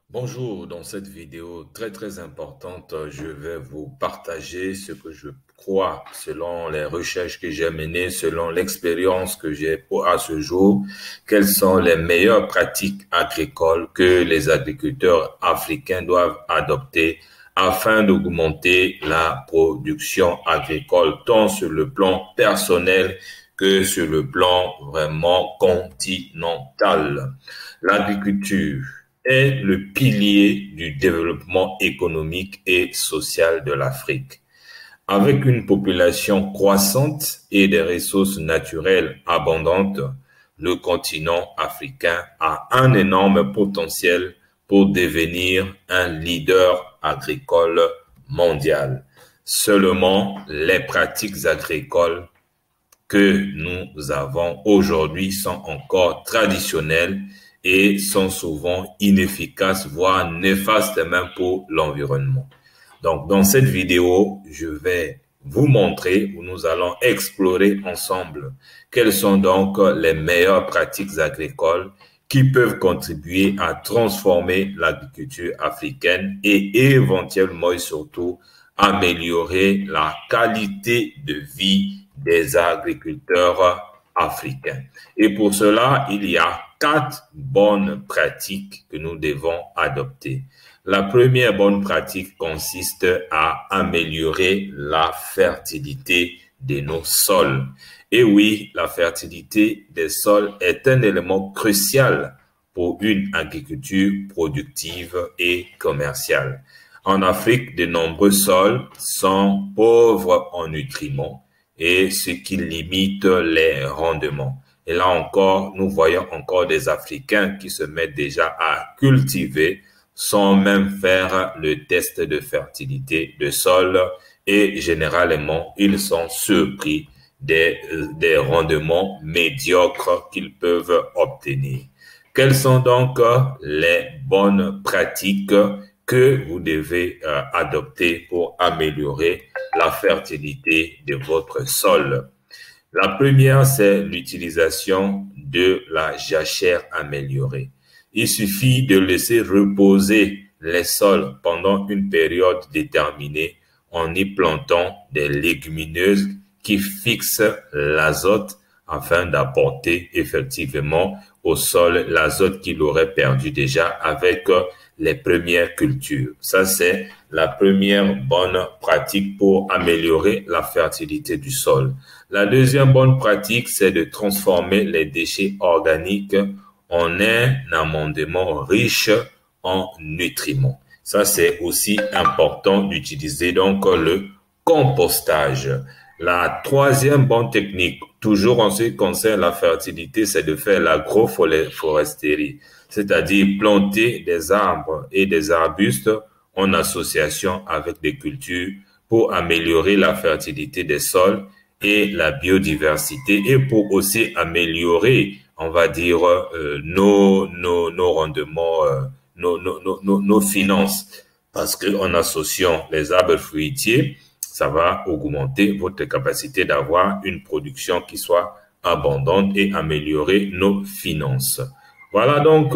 Bonjour, dans cette vidéo très importante, je vais vous partager ce que je crois selon les recherches que j'ai menées, selon l'expérience que j'ai à ce jour, quelles sont les meilleures pratiques agricoles que les agriculteurs africains doivent adopter afin d'augmenter la production agricole, tant sur le plan personnel que sur le plan vraiment continental. L'agriculture est le pilier du développement économique et social de l'Afrique. Avec une population croissante et des ressources naturelles abondantes, le continent africain a un énorme potentiel pour devenir un leader agricole mondial. Seulement, les pratiques agricoles que nous avons aujourd'hui sont encore traditionnelles et sont souvent inefficaces, voire néfastes même pour l'environnement. Donc, dans cette vidéo, je vais vous montrer, où nous allons explorer ensemble quelles sont donc les meilleures pratiques agricoles qui peuvent contribuer à transformer l'agriculture africaine et éventuellement et surtout améliorer la qualité de vie des agriculteurs africains. Et pour cela, il y a 4 bonnes pratiques que nous devons adopter. La première bonne pratique consiste à améliorer la fertilité de nos sols. Et oui, la fertilité des sols est un élément crucial pour une agriculture productive et commerciale. En Afrique, de nombreux sols sont pauvres en nutriments et ce qui limite les rendements. Et là encore, nous voyons encore des Africains qui se mettent déjà à cultiver sans même faire le test de fertilité de sol et généralement, ils sont surpris des rendements médiocres qu'ils peuvent obtenir. Quelles sont donc les bonnes pratiques que vous devez adopter pour améliorer la fertilité de votre sol? La première, c'est l'utilisation de la jachère améliorée. Il suffit de laisser reposer les sols pendant une période déterminée en y plantant des légumineuses qui fixent l'azote afin d'apporter effectivement au sol l'azote qu'il aurait perdu déjà avec les premières cultures. Ça, c'est la première bonne pratique pour améliorer la fertilité du sol. La deuxième bonne pratique, c'est de transformer les déchets organiques en un amendement riche en nutriments. Ça, c'est aussi important d'utiliser donc le compostage. La troisième bonne technique, toujours en ce qui concerne la fertilité, c'est de faire l'agroforesterie, c'est-à-dire planter des arbres et des arbustes en association avec des cultures pour améliorer la fertilité des sols et la biodiversité et pour aussi améliorer, on va dire, nos rendements, nos finances. Parce qu'en associant les arbres fruitiers, ça va augmenter votre capacité d'avoir une production qui soit abondante et améliorer nos finances. Voilà donc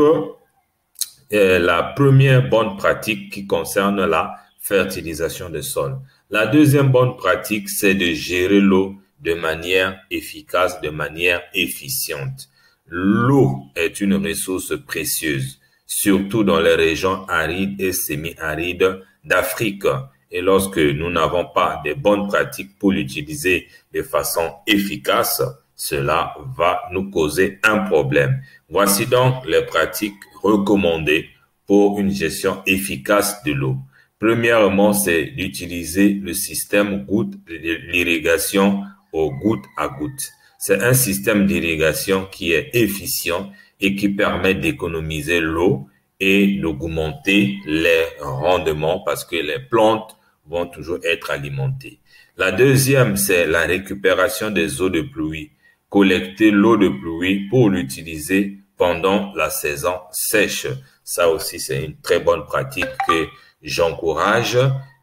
la première bonne pratique qui concerne la fertilisation des sols. La deuxième bonne pratique, c'est de gérer l'eau de manière efficace, de manière efficiente. L'eau est une ressource précieuse, surtout dans les régions arides et semi-arides d'Afrique. Et lorsque nous n'avons pas de bonnes pratiques pour l'utiliser de façon efficace, cela va nous causer un problème. Voici donc les pratiques recommandées pour une gestion efficace de l'eau. Premièrement, c'est d'utiliser le système l'irrigation au goutte à goutte. C'est un système d'irrigation qui est efficient et qui permet d'économiser l'eau et d'augmenter les rendements parce que les plantes vont toujours être alimentées. La deuxième, c'est la récupération des eaux de pluie. Collecter l'eau de pluie pour l'utiliser pendant la saison sèche. Ça aussi, c'est une très bonne pratique que j'encourage.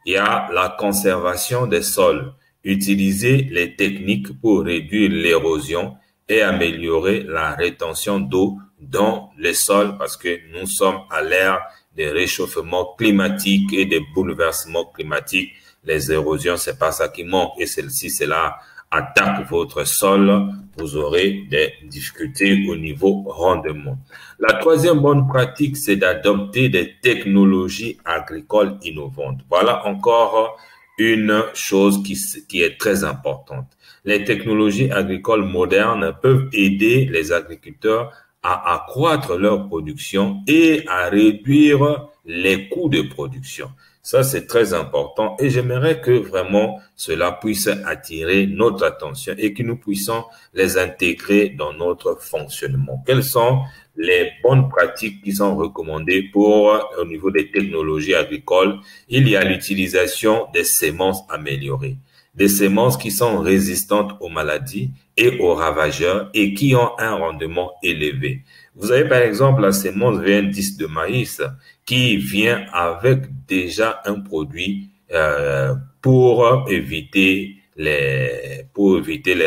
Il y a la conservation des sols. Utiliser les techniques pour réduire l'érosion et améliorer la rétention d'eau dans les sols parce que nous sommes à l'ère des réchauffements climatiques et des bouleversements climatiques. Les érosions, c'est pas ça qui manque. Et cela attaque votre sol, vous aurez des difficultés au niveau rendement. La troisième bonne pratique, c'est d'adopter des technologies agricoles innovantes. Voilà encore une chose qui est très importante. Les technologies agricoles modernes peuvent aider les agriculteurs à accroître leur production et à réduire les coûts de production. Ça, c'est très important et j'aimerais que vraiment cela puisse attirer notre attention et que nous puissions les intégrer dans notre fonctionnement. Quelles sont les bonnes pratiques qui sont recommandées au niveau des technologies agricoles? Il y a l'utilisation des semences améliorées, des semences qui sont résistantes aux maladies et aux ravageurs et qui ont un rendement élevé. Vous avez par exemple la semence VN10 de maïs qui vient avec déjà un produit pour éviter les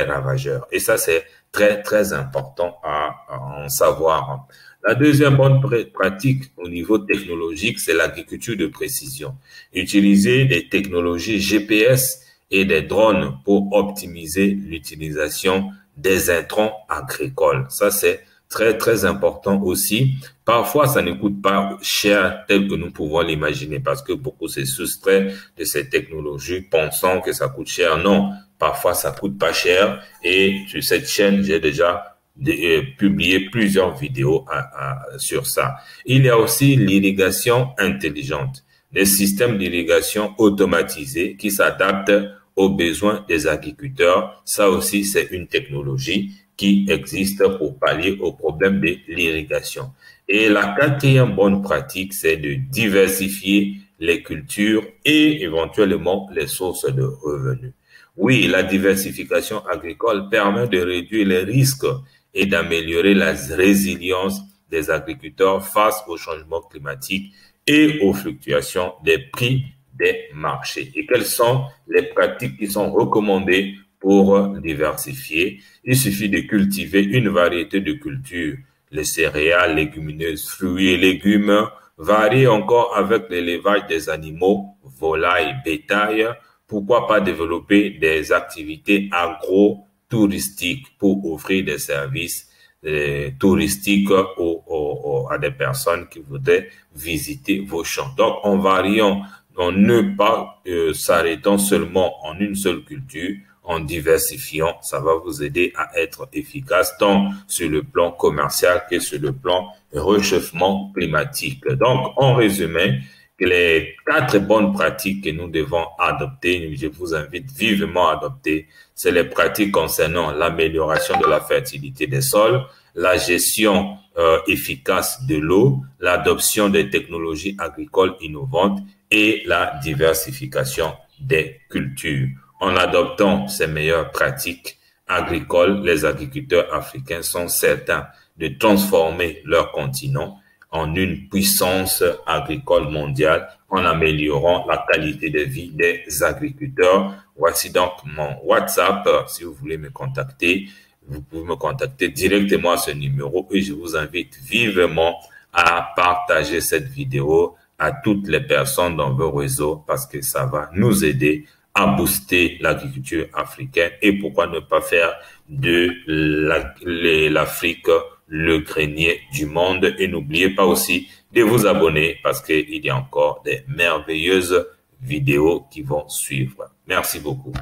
ravageurs. Et ça, c'est très, très important à en savoir. La deuxième bonne pratique au niveau technologique, c'est l'agriculture de précision. Utiliser des technologies GPS et des drones pour optimiser l'utilisation des intrants agricoles. Ça, c'est très, très important aussi. Parfois, ça ne coûte pas cher tel que nous pouvons l'imaginer parce que beaucoup se soustraient de ces technologies pensant que ça coûte cher. Non, parfois, ça coûte pas cher. Et sur cette chaîne, j'ai déjà publié plusieurs vidéos sur ça. Il y a aussi l'irrigation intelligente, des systèmes d'irrigation automatisés qui s'adaptent aux besoins des agriculteurs. Ça aussi, c'est une technologie qui existe pour pallier au problème de l'irrigation. Et la quatrième bonne pratique, c'est de diversifier les cultures et éventuellement les sources de revenus. Oui, la diversification agricole permet de réduire les risques et d'améliorer la résilience des agriculteurs face au changement climatique et aux fluctuations des prix des marchés. Et quelles sont les pratiques qui sont recommandées pour diversifier? Il suffit de cultiver une variété de cultures, les céréales, légumineuses, fruits et légumes, varier encore avec l'élevage des animaux, volailles, bétail. Pourquoi pas développer des activités agro-touristiques pour offrir des services touristiques à des personnes qui voudraient visiter vos champs. Donc, en variant, en ne pas s'arrêtant seulement en une seule culture, en diversifiant, ça va vous aider à être efficace tant sur le plan commercial que sur le plan réchauffement climatique. Donc, en résumé, les 4 bonnes pratiques que nous devons adopter, je vous invite vivement à adopter, c'est les pratiques concernant l'amélioration de la fertilité des sols, la gestion efficace de l'eau, l'adoption des technologies agricoles innovantes et la diversification des cultures. En adoptant ces meilleures pratiques agricoles, les agriculteurs africains sont certains de transformer leur continent en une puissance agricole mondiale en améliorant la qualité de vie des agriculteurs. Voici donc mon WhatsApp. Si vous voulez me contacter, vous pouvez me contacter directement à ce numéro et je vous invite vivement à partager cette vidéo à toutes les personnes dans vos réseaux parce que ça va nous aider à booster l'agriculture africaine et pourquoi ne pas faire de l'Afrique le grenier du monde. Et n'oubliez pas aussi de vous abonner parce qu'il y a encore des merveilleuses vidéos qui vont suivre. Merci beaucoup.